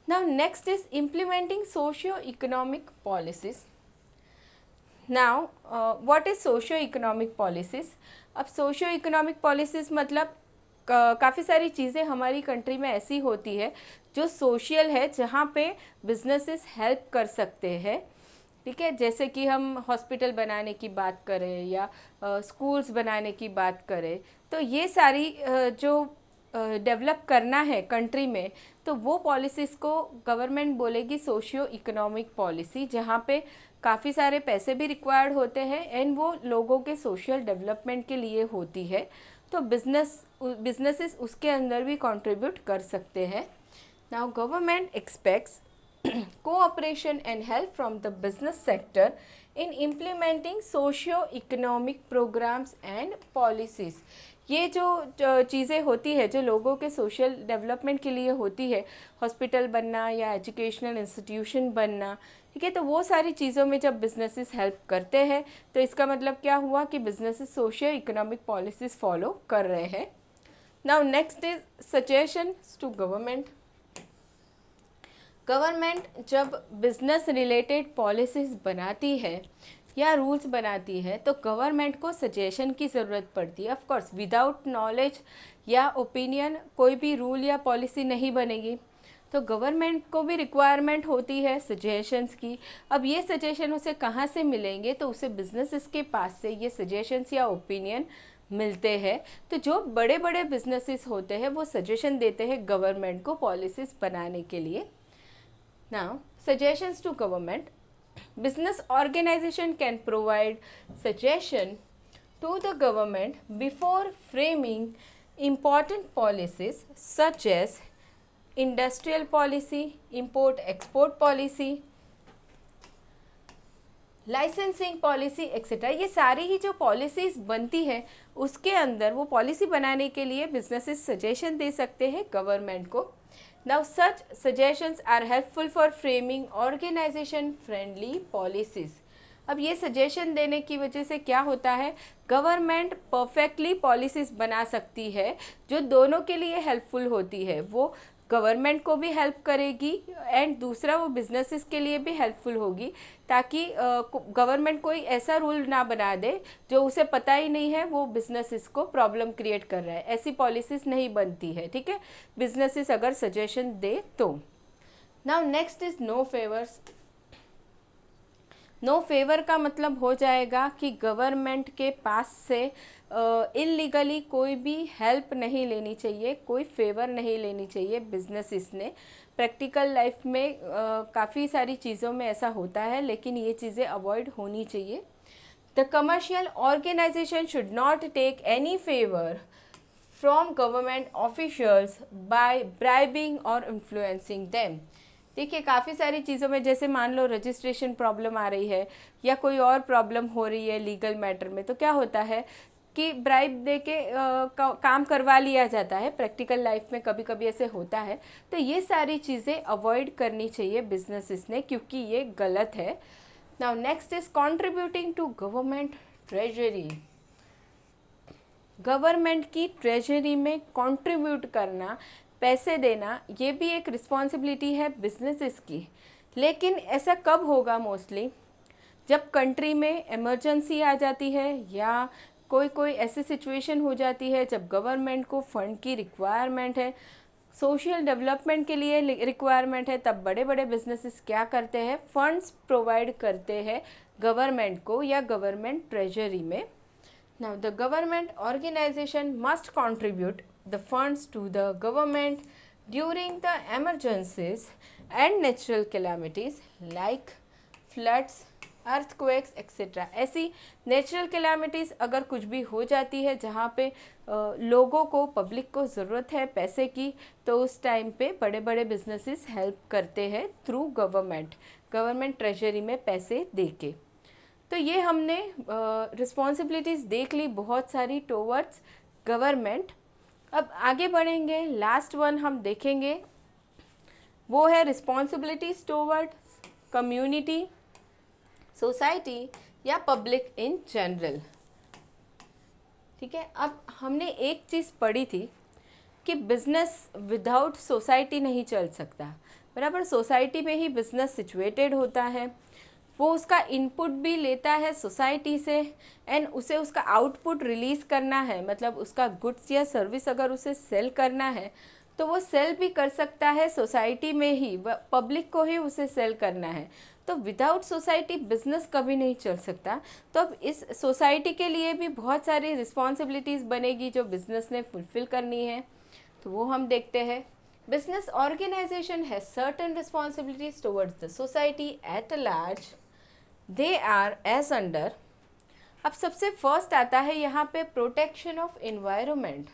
Now next is implementing socio-economic policies. Now what is socio-economic policies? अब socio-economic policies मतलब काफ़ी सारी चीज़ें हमारी कंट्री में ऐसी होती है जो सोशल है, जहाँ पे बिजनेसेस हेल्प कर सकते हैं, ठीक है। जैसे कि हम हॉस्पिटल बनाने की बात करें या स्कूल्स बनाने की बात करें, तो ये सारी जो डेवलप करना है कंट्री में, तो वो पॉलिसीज़ को गवर्नमेंट बोलेगी सोशियो इकोनॉमिक पॉलिसी, जहाँ पे काफ़ी सारे पैसे भी रिक्वायर्ड होते हैं एंड वो लोगों के सोशल डेवलपमेंट के लिए होती है। तो बिजनेसेस उसके अंदर भी कंट्रीब्यूट कर सकते हैं। Now government expects cooperation and help from the business sector in implementing socio economic programs and policies. ये जो चीज़ें होती है जो लोगों के सोशल डेवलपमेंट के लिए होती है, हॉस्पिटल बनना या एजुकेशनल इंस्टीट्यूशन बनना, ठीक है, तो वो सारी चीज़ों में जब बिजनेसेस हेल्प करते हैं तो इसका मतलब क्या हुआ कि businesses socio economic policies follow कर रहे हैं। Now next is suggestions to government. Government जब बिजनेस रिलेटेड पॉलिसीज़ बनाती है या रूल्स बनाती है तो गवर्नमेंट को सजेशन की ज़रूरत पड़ती है। ऑफ कोर्स विदाउट नॉलेज या ओपिनियन कोई भी रूल या पॉलिसी नहीं बनेगी, तो गवर्नमेंट को भी रिक्वायरमेंट होती है सजेशंस की। अब ये सजेशन उसे कहाँ से मिलेंगे, तो उसे बिजनेसेस के पास से ये सजेशंस या ओपिनियन मिलते हैं। तो जो बड़े बड़े बिजनेसेस होते हैं वो सजेशन देते हैं गवर्नमेंट को पॉलिसीज़ बनाने के लिए। Now suggestions to government. Business organization can provide suggestion to the government before framing important policies such as industrial policy, import-export policy, licensing policy etcetera. ये सारी ही जो पॉलिसीज़ बनती है उसके अंदर वो पॉलिसी बनाने के लिए बिजनेसेस सजेशन दे सकते हैं गवर्नमेंट को। Now such suggestions are helpful for framing organization friendly policies. अब ये सजेशन देने की वजह से क्या होता है, गवर्नमेंट परफेक्टली पॉलिसीज़ बना सकती है जो दोनों के लिए हेल्पफुल होती है। वो गवर्नमेंट को भी हेल्प करेगी एंड दूसरा वो बिजनेसेस के लिए भी हेल्पफुल होगी, ताकि गवर्नमेंट कोई ऐसा रूल ना बना दे जो उसे पता ही नहीं है वो बिजनेसेस को प्रॉब्लम क्रिएट कर रहा है। ऐसी पॉलिसीज़ नहीं बनती है, ठीक है, बिजनेसेस अगर सजेशन दे तो। Now next is no favours. No favour का मतलब हो जाएगा कि गवर्नमेंट के पास से इलीगली कोई भी हेल्प नहीं लेनी चाहिए, कोई फेवर नहीं लेनी चाहिए बिजनेसेस ने। प्रैक्टिकल लाइफ में काफ़ी सारी चीज़ों में ऐसा होता है, लेकिन ये चीज़ें अवॉइड होनी चाहिए। The commercial organization should not take any favour from government officials by bribing और इन्फ्लुएंसिंग देम। देखिए काफ़ी सारी चीज़ों में, जैसे मान लो रजिस्ट्रेशन प्रॉब्लम आ रही है या कोई और प्रॉब्लम हो रही है लीगल मैटर में, तो क्या होता है कि ब्राइब दे के काम करवा लिया जाता है। प्रैक्टिकल लाइफ में कभी कभी ऐसे होता है। तो ये सारी चीज़ें अवॉइड करनी चाहिए बिजनेसेस ने, क्योंकि ये गलत है। Now next is contributing to government treasury. Government की ट्रेजरी में कंट्रीब्यूट करना, पैसे देना, ये भी एक रिस्पॉन्सिबिलिटी है बिजनेसेस की। लेकिन ऐसा कब होगा, मोस्टली जब कंट्री में इमरजेंसी आ जाती है या कोई ऐसी सिचुएशन हो जाती है जब गवर्नमेंट को फंड की रिक्वायरमेंट है, सोशल डेवलपमेंट के लिए रिक्वायरमेंट है, तब बड़े बड़े बिजनेसेस क्या करते हैं, फंड्स प्रोवाइड करते हैं गवर्नमेंट को या गवर्नमेंट ट्रेजरी में। Now the government organization must contribute the funds to the government during the emergencies and natural calamities like floods, earthquakes etcetera. ऐसी नेचुरल कैलामिटीज़ अगर कुछ भी हो जाती है जहाँ पे लोगों को, पब्लिक को ज़रूरत है पैसे की, तो उस टाइम पे बड़े बड़े बिजनेसेस हेल्प करते हैं थ्रू गवर्नमेंट ट्रेजरी में पैसे दे के। तो ये हमने रिस्पॉन्सिबिलिटीज़ देख ली बहुत सारी टुवर्ड्स गवर्नमेंट। अब आगे बढ़ेंगे, लास्ट वन हम देखेंगे, वो है रिस्पॉन्सिबिलिटीज़ टुवर्ड कम्युनिटी, सोसाइटी या पब्लिक इन जनरल। ठीक है, अब हमने एक चीज़ पढ़ी थी कि बिजनेस विदाउट सोसाइटी नहीं चल सकता, बराबर। सोसाइटी में ही बिजनेस सिचुएटेड होता है, वो उसका इनपुट भी लेता है सोसाइटी से एंड उसे उसका आउटपुट रिलीज़ करना है, मतलब उसका गुड्स या सर्विस अगर उसे सेल करना है तो वो सेल भी कर सकता है सोसाइटी में ही, पब्लिक को ही उसे सेल करना है। तो विदाउट सोसाइटी बिजनेस कभी नहीं चल सकता। तो अब इस सोसाइटी के लिए भी बहुत सारी रिस्पॉन्सिबिलिटीज़ बनेगी जो बिजनेस ने फुलफ़िल करनी है, तो वो हम देखते हैं। Business organization has certain responsibilities towards the society at large, they are as under. अब सबसे फर्स्ट आता है यहाँ पे प्रोटेक्शन ऑफ एनवायरनमेंट।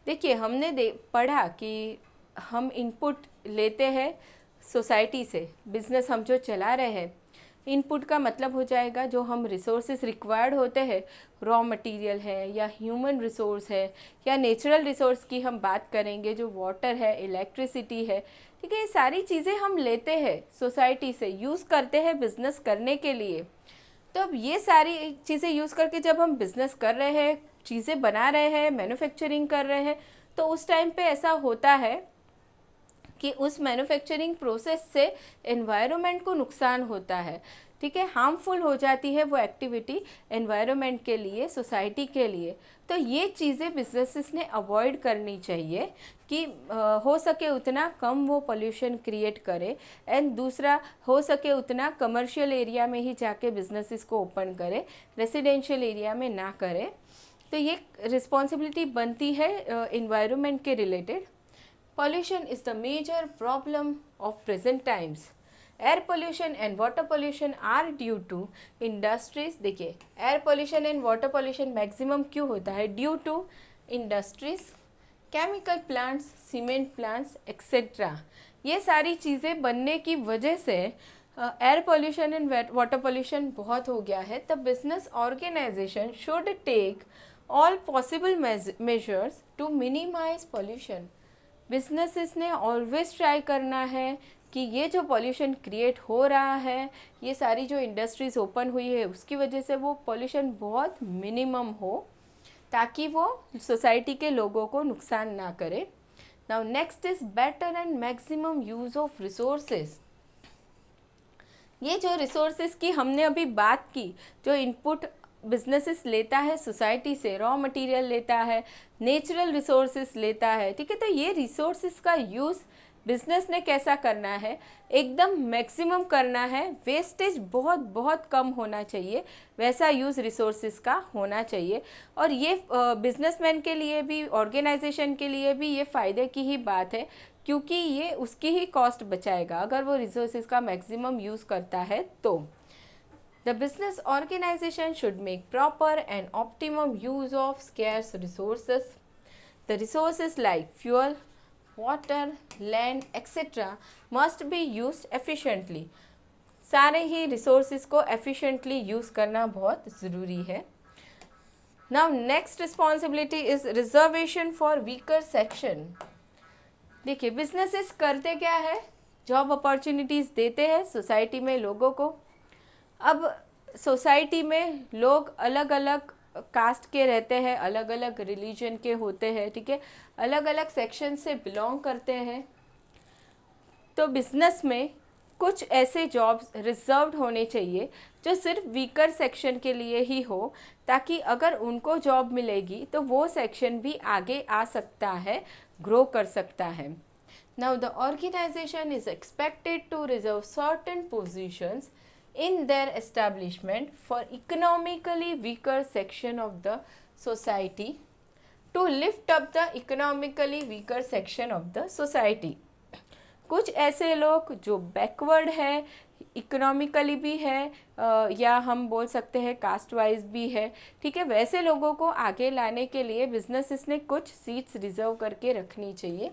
देखिए, हमने पढ़ा कि हम इनपुट लेते हैं सोसाइटी से, बिजनेस हम जो चला रहे हैं, इनपुट का मतलब हो जाएगा जो हम रिसोर्सेज रिक्वायर्ड होते हैं, रॉ मटेरियल है या ह्यूमन रिसोर्स है या नेचुरल रिसोर्स की हम बात करेंगे जो वाटर है, इलेक्ट्रिसिटी है। ठीक है, ये सारी चीज़ें हम लेते हैं सोसाइटी से, यूज़ करते हैं बिजनेस करने के लिए। तो अब ये सारी चीज़ें यूज़ करके जब हम बिजनेस कर रहे हैं, चीज़ें बना रहे हैं, मैन्युफैक्चरिंग कर रहे हैं, तो उस टाइम पे ऐसा होता है कि उस मैन्युफैक्चरिंग प्रोसेस से एनवायरनमेंट को नुकसान होता है। ठीक है, हार्मफुल हो जाती है वो एक्टिविटी एनवायरनमेंट के लिए, सोसाइटी के लिए। तो ये चीज़ें बिजनेसेस ने अवॉइड करनी चाहिए कि हो सके उतना कम वो पोल्यूशन क्रिएट करे, एंड दूसरा हो सके उतना कमर्शियल एरिया में ही जाके बिजनेसेस को ओपन करे, रेसिडेंशियल एरिया में ना करे। तो ये रिस्पॉन्सिबिलिटी बनती है एनवायरनमेंट के related. Pollution is the major problem of present times. Air pollution and water pollution are due to industries. देखिए, air pollution and water pollution maximum क्यों होता है? Due to industries, chemical plants, cement plants, etc. ये सारी चीज़ें बनने की वजह से air pollution and water pollution बहुत हो गया है। तब business organization should take all possible measures to minimize pollution. Businesses ने ऑलवेज ट्राई करना है कि ये जो पॉल्यूशन क्रिएट हो रहा है, ये सारी जो इंडस्ट्रीज़ ओपन हुई है उसकी वजह से वो पॉल्यूशन बहुत मिनिमम हो, ताकि वो सोसाइटी के लोगों को नुकसान ना करे। Now next is better and maximum use of resources. ये जो रिसोर्सेज की हमने अभी बात की, जो इनपुट बिजनेसेस लेता है सोसाइटी से, रॉ मटेरियल लेता है, नेचुरल रिसोर्सेस लेता है। ठीक है, तो ये रिसोर्सेस का यूज़ बिजनेस ने कैसा करना है? एकदम मैक्सिमम करना है, वेस्टेज बहुत बहुत कम होना चाहिए, वैसा यूज़ रिसोर्सेस का होना चाहिए। और ये बिजनेसमैन के लिए भी, ऑर्गेनाइजेशन के लिए भी ये फ़ायदे की ही बात है, क्योंकि ये उसकी ही कॉस्ट बचाएगा अगर वो रिसोर्सेस का मैक्सिमम यूज़ करता है तो। The business organization should make proper and optimum use of scarce resources. The resources like fuel, water, land, etc. must be used efficiently. सारे ही resources को efficiently use करना बहुत ज़रूरी है। Now next responsibility is reservation for weaker section. देखिए, businesses करते क्या है? जॉब अपॉर्चुनिटीज़ देते हैं सोसाइटी में लोगों को। अब सोसाइटी में लोग अलग अलग कास्ट के रहते हैं, अलग अलग रिलीजन के होते हैं। ठीक है, अलग अलग सेक्शन से बिलोंग करते हैं। तो बिजनेस में कुछ ऐसे जॉब्स रिजर्व्ड होने चाहिए जो सिर्फ वीकर सेक्शन के लिए ही हो, ताकि अगर उनको जॉब मिलेगी तो वो सेक्शन भी आगे आ सकता है, ग्रो कर सकता है। Now the organization is expected to reserve certain positions in their establishment for economically weaker section of the society to lift up the economically weaker section of the society. कुछ ऐसे लोग जो बैकवर्ड है, economically भी है, या हम बोल सकते हैं कास्ट वाइज भी है, ठीक है, वैसे लोगों को आगे लाने के लिए बिजनेसेस ने कुछ सीट्स रिजर्व करके रखनी चाहिए.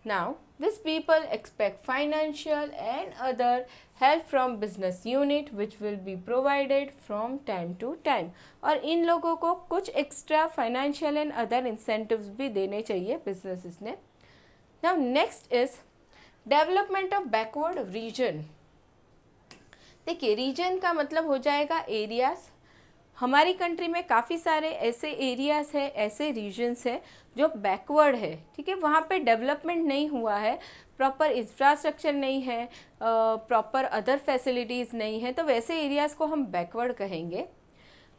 Now, these people expect financial and other help from business unit which will be provided from time to time. और इन लोगों को कुछ extra financial and other incentives भी देने चाहिए बिजनेसेस ने. Now next is development of backward region. देखिए, reason का मतलब हो जाएगा एरियाज. हमारी कंट्री में काफ़ी सारे ऐसे एरियाज़ है, ऐसे रीजन्स है जो बैकवर्ड है, ठीक है, वहाँ पे डेवलपमेंट नहीं हुआ है, प्रॉपर इंफ्रास्ट्रक्चर नहीं है, प्रॉपर अदर फैसिलिटीज़ नहीं है, तो वैसे एरियाज़ को हम बैकवर्ड कहेंगे.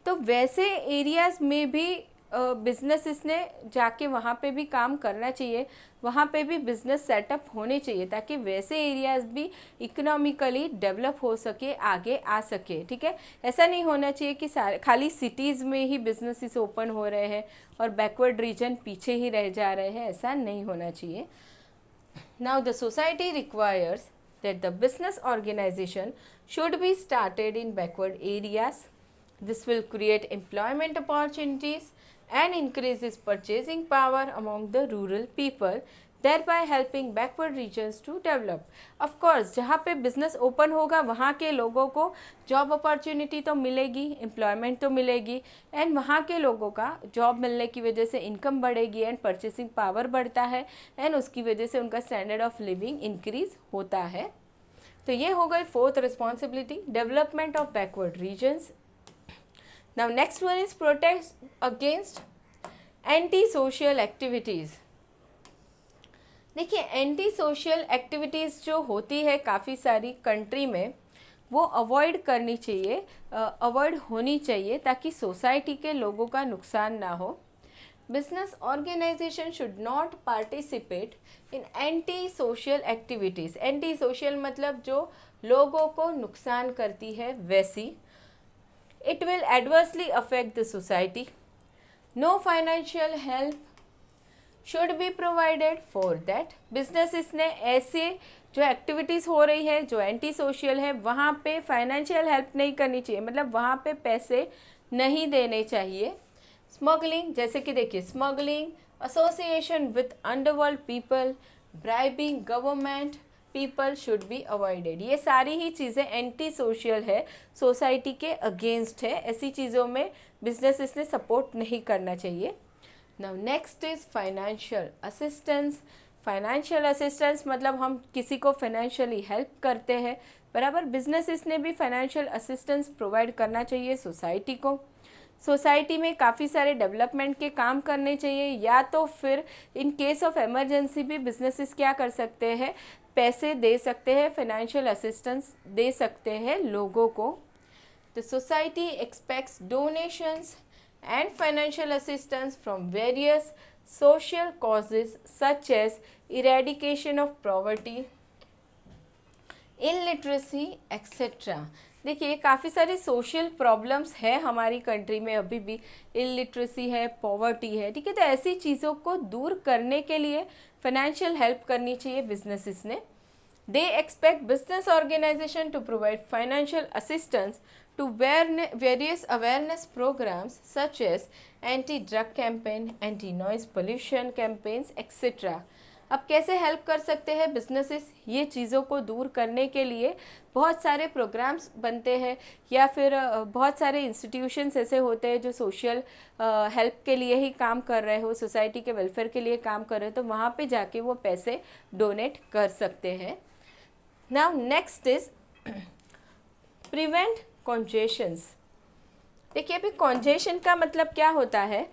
तो वैसे एरियाज़ में भी बिजनेसेस ने जाके वहाँ पे भी काम करना चाहिए, वहाँ पे भी बिजनेस सेटअप होने चाहिए ताकि वैसे एरियाज़ भी इकोनॉमिकली डेवलप हो सके, आगे आ सके, ठीक है. ऐसा नहीं होना चाहिए कि खाली सिटीज़ में ही बिजनेसेस ओपन हो रहे हैं और बैकवर्ड रीजन पीछे ही रह जा रहे हैं, ऐसा नहीं होना चाहिए. Now the society requires that the business organization should be started in backward areas. This will create employment opportunities and increases purchasing power among the rural people, thereby helping backward regions to develop. Of course, जहाँ पे business open होगा वहाँ के लोगों को job opportunity तो मिलेगी, employment तो मिलेगी, and वहाँ के लोगों का job मिलने की वजह से income बढ़ेगी and purchasing power बढ़ता है, and उसकी वजह से उनका standard of living increase होता है. तो ये हो गई fourth responsibility, development of backward regions. Now next one is protect against anti-social activities. देखिए, एंटी सोशल एक्टिविटीज़ जो होती है काफ़ी सारी कंट्री में, वो अवॉइड करनी चाहिए, अवॉइड होनी चाहिए ताकि सोसाइटी के लोगों का नुकसान ना हो. Business organization should not participate in anti social activities. Anti social मतलब जो लोगों को नुकसान करती है वैसी. It will adversely affect the society. No financial help should be provided for that. Businesses ने ऐसे जो एक्टिविटीज़ हो रही है जो एंटी सोशल है वहाँ पे फाइनेंशियल हेल्प नहीं करनी चाहिए, मतलब वहाँ पे पैसे नहीं देने चाहिए. स्मगलिंग, जैसे कि देखिए, smuggling, association with underworld people, bribing government people should be avoided. ये सारी ही चीज़ें एंटी सोशल है, सोसाइटी के अगेंस्ट है, ऐसी चीज़ों में बिजनेसेस ने सपोर्ट नहीं करना चाहिए. Now next is financial assistance. Financial assistance मतलब हम किसी को फाइनेंशियली हेल्प करते हैं, बराबर. बिजनेसेस ने भी फाइनेंशियल असिस्टेंस प्रोवाइड करना चाहिए सोसाइटी को. सोसाइटी में काफ़ी सारे डेवलपमेंट के काम करने चाहिए, या तो फिर इन केस ऑफ इमरजेंसी भी बिजनेसेस क्या कर सकते हैं, पैसे दे सकते हैं, फाइनेंशियल असिस्टेंस दे सकते हैं लोगों को. The society expects donations and financial assistance from various social causes such as eradication of poverty, illiteracy etcetera. देखिए, काफ़ी सारे सोशल प्रॉब्लम्स है हमारी कंट्री में अभी भी, इलिटरेसी है, पॉवर्टी है, ठीक है. तो ऐसी चीज़ों को दूर करने के लिए फाइनेंशियल हेल्प करनी चाहिए बिजनेसेस ने. They expect business organization to provide financial assistance to various awareness programs such as anti drug campaign, anti noise pollution campaigns etcetera. अब कैसे हेल्प कर सकते हैं बिजनेसेस ये चीज़ों को दूर करने के लिए? बहुत सारे प्रोग्राम्स बनते हैं, या फिर बहुत सारे इंस्टीट्यूशंस ऐसे होते हैं जो सोशल हेल्प के लिए ही काम कर रहे हो, सोसाइटी के वेलफेयर के लिए काम कर रहे हो, तो वहाँ पे जाके वो पैसे डोनेट कर सकते हैं. Now next is prevent congestions. देखिए, अभी कॉन्जेशन का मतलब क्या होता है,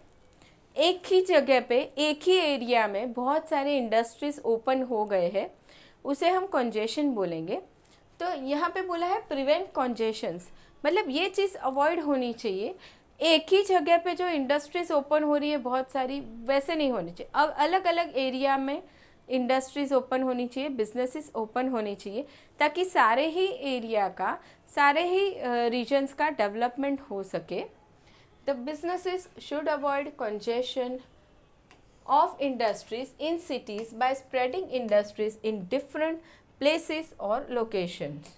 एक ही जगह पे, एक ही एरिया में बहुत सारे इंडस्ट्रीज ओपन हो गए हैं, उसे हम कॉन्जेशन बोलेंगे. तो यहाँ पे बोला है प्रिवेंट कॉन्जेशंस, मतलब ये चीज़ अवॉइड होनी चाहिए. एक ही जगह पे जो इंडस्ट्रीज ओपन हो रही है बहुत सारी, वैसे नहीं होनी चाहिए. अब अलग अलग एरिया में इंडस्ट्रीज ओपन होनी चाहिए, बिजनेसेस ओपन होनी चाहिए, ताकि सारे ही एरिया का, सारे ही रीजन्स का डेवलपमेंट हो सके. The businesses should avoid congestion of industries in cities by spreading industries in different places or locations.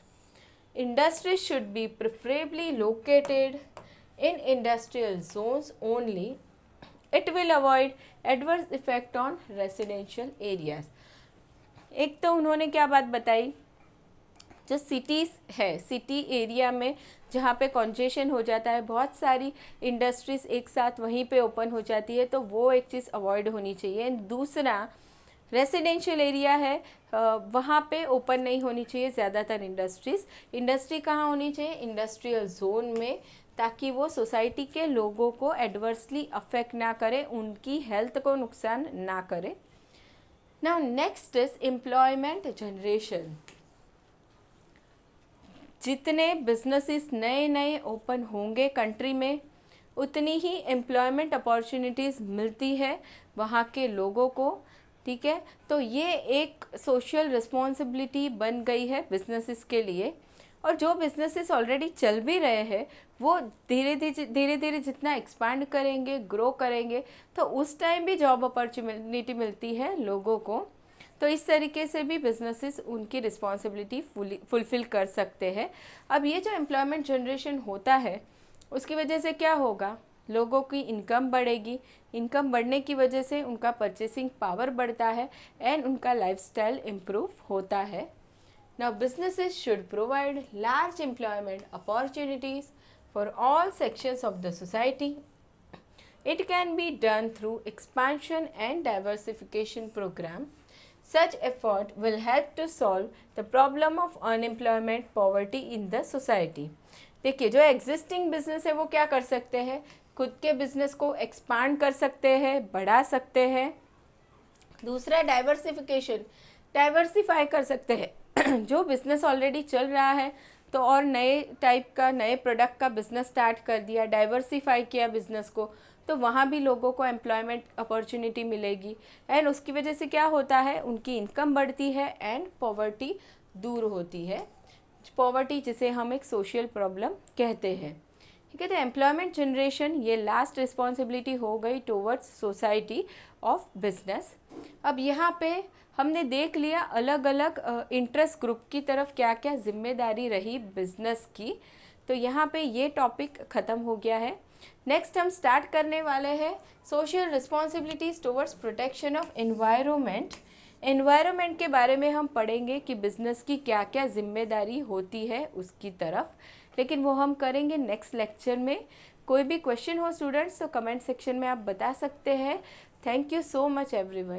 Industries should be preferably located in industrial zones only. It will avoid adverse effect on residential areas. एक तो उन्होंने क्या बात बताई, जो cities है, city area में जहाँ पे कॉन्जेशन हो जाता है, बहुत सारी इंडस्ट्रीज़ एक साथ वहीं पे ओपन हो जाती है, तो वो एक चीज़ अवॉइड होनी चाहिए। दूसरा, रेसिडेंशियल एरिया है, वहाँ पे ओपन नहीं होनी चाहिए ज़्यादातर इंडस्ट्रीज़। इंडस्ट्री कहाँ होनी चाहिए? इंडस्ट्रियल जोन में, ताकि वो सोसाइटी के लोगों को एडवर्सली अफेक्ट ना करे, उनकी हेल्थ को नुकसान ना करे। Now next is employment generation. जितने बिजनेसेस नए नए ओपन होंगे कंट्री में, उतनी ही एम्प्लॉयमेंट अपॉर्चुनिटीज़ मिलती है वहाँ के लोगों को, ठीक है। तो ये एक सोशल रिस्पॉन्सिबिलिटी बन गई है बिजनेसेस के लिए। और जो बिजनेसेस ऑलरेडी चल भी रहे हैं, वो धीरे धीरे जितना एक्सपांड करेंगे, ग्रो करेंगे, तो उस टाइम भी जॉब अपॉर्चुनिटी मिलती है लोगों को। तो इस तरीके से भी बिजनेसेस उनकी रिस्पॉन्सिबिलिटी फुलफ़िल कर सकते हैं। अब ये जो एम्प्लॉयमेंट जनरेशन होता है, उसकी वजह से क्या होगा? लोगों की इनकम बढ़ेगी, इनकम बढ़ने की वजह से उनका परचेसिंग पावर बढ़ता है एंड उनका लाइफस्टाइल इम्प्रूव होता है। Now businesses should provide large employment opportunities for all sections of the society. It can be done through expansion and diversification program. Such effort will help to solve the problem of unemployment poverty in the society. देखिए, जो existing business है वो क्या कर सकते हैं? खुद के बिजनेस को एक्सपांड कर सकते हैं, बढ़ा सकते हैं। दूसरा, डाइवर्सिफिकेशन, डाइवर्सिफाई कर सकते हैं। जो बिजनेस ऑलरेडी चल रहा है, तो और नए टाइप का, नए प्रोडक्ट का बिजनेस स्टार्ट कर दिया, डाइवर्सिफाई किया बिजनेस को, तो वहाँ भी लोगों को एम्प्लॉयमेंट अपॉर्चुनिटी मिलेगी एंड उसकी वजह से क्या होता है? उनकी इनकम बढ़ती है एंड पॉवर्टी दूर होती है। पॉवर्टी जिसे हम एक सोशल प्रॉब्लम कहते हैं, ठीक है। तो एम्प्लॉयमेंट जनरेशन ये लास्ट रिस्पॉन्सिबिलिटी हो गई टुवर्ड्स सोसाइटी ऑफ बिजनेस। अब यहाँ पे हमने देख लिया अलग अलग इंटरेस्ट ग्रुप की तरफ क्या क्या जिम्मेदारी रही बिजनेस की। तो यहाँ पे ये टॉपिक ख़त्म हो गया है। नेक्स्ट हम स्टार्ट करने वाले हैं social responsibilities towards protection of environment. Environment के बारे में हम पढ़ेंगे कि बिजनेस की क्या क्या जिम्मेदारी होती है उसकी तरफ, लेकिन वो हम करेंगे नेक्स्ट लेक्चर में। कोई भी क्वेश्चन हो स्टूडेंट्स तो कमेंट सेक्शन में आप बता सकते हैं। Thank you so much everyone.